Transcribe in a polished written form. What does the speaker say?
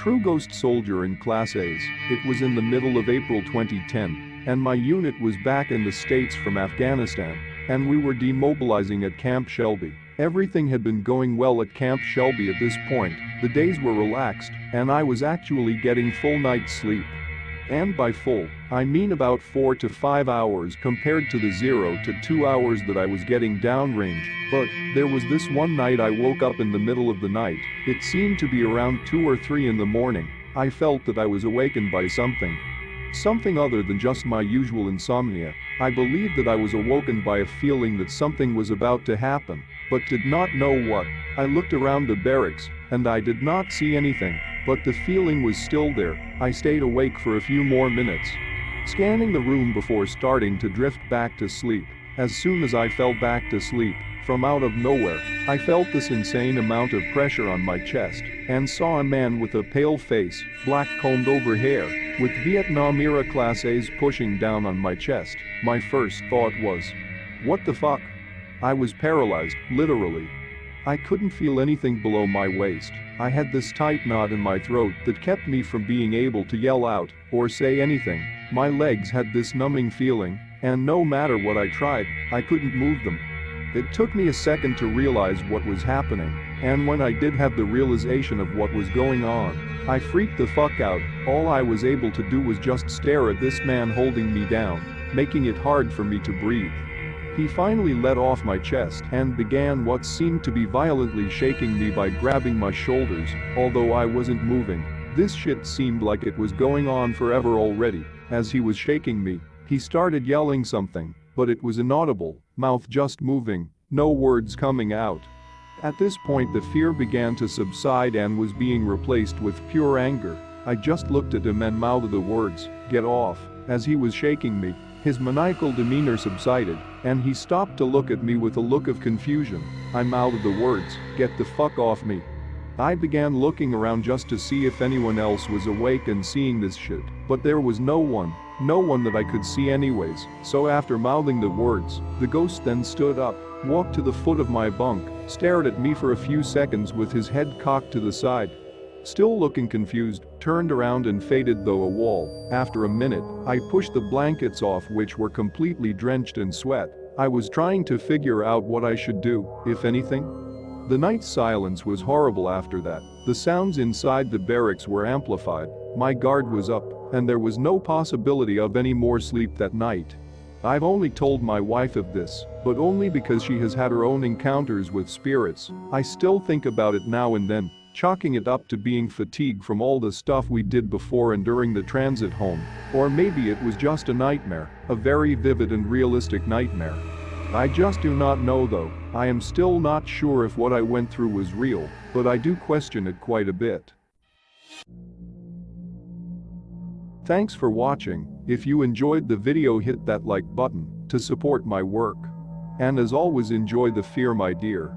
true ghost soldier in Class A's. It was in the middle of April 2010, and my unit was back in the States from Afghanistan, and we were demobilizing at Camp Shelby. Everything had been going well at Camp Shelby at this point, the days were relaxed, and I was actually getting full night's sleep. And by full, I mean about 4 to 5 hours compared to the 0 to 2 hours that I was getting downrange. But there was this one night I woke up in the middle of the night. It seemed to be around 2 or 3 in the morning. I felt that I was awakened by something. Something other than just my usual insomnia. I believed that I was awoken by a feeling that something was about to happen, but did not know what. I looked around the barracks, and I did not see anything. But the feeling was still there. I stayed awake for a few more minutes, scanning the room before starting to drift back to sleep. As soon as I fell back to sleep, from out of nowhere, I felt this insane amount of pressure on my chest and saw a man with a pale face, black combed over hair, with Vietnam-era Class A's pushing down on my chest. My first thought was, what the fuck? I was paralyzed, literally. I couldn't feel anything below my waist. I had this tight knot in my throat that kept me from being able to yell out or say anything. My legs had this numbing feeling, and no matter what I tried, I couldn't move them. It took me a second to realize what was happening, and when I did have the realization of what was going on, I freaked the fuck out. All I was able to do was just stare at this man holding me down, making it hard for me to breathe. He finally let off my chest and began what seemed to be violently shaking me by grabbing my shoulders, although I wasn't moving. This shit seemed like it was going on forever already. As he was shaking me, he started yelling something, but it was inaudible, mouth just moving, no words coming out. At this point the fear began to subside and was being replaced with pure anger. I just looked at him and mouthed the words, "Get off," as he was shaking me. His maniacal demeanor subsided, and he stopped to look at me with a look of confusion. I mouthed the words, "Get the fuck off me." I began looking around just to see if anyone else was awake and seeing this shit, but there was no one that I could see anyways. So after mouthing the words, the ghost then stood up, walked to the foot of my bunk, stared at me for a few seconds with his head cocked to the side. Still looking confused, turned around and faded through a wall. After a minute, I pushed the blankets off which were completely drenched in sweat. I was trying to figure out what I should do, if anything. The night's silence was horrible after that. The sounds inside the barracks were amplified. My guard was up, and there was no possibility of any more sleep that night. I've only told my wife of this, but only because she has had her own encounters with spirits. I still think about it now and then, chalking it up to being fatigue from all the stuff we did before and during the transit home. Or maybe it was just a nightmare, a very vivid and realistic nightmare. I just do not know though. I am still not sure if what I went through was real, but I do question it quite a bit. Thanks for watching. If you enjoyed the video, hit that like button to support my work. And as always, enjoy the fear, my dear.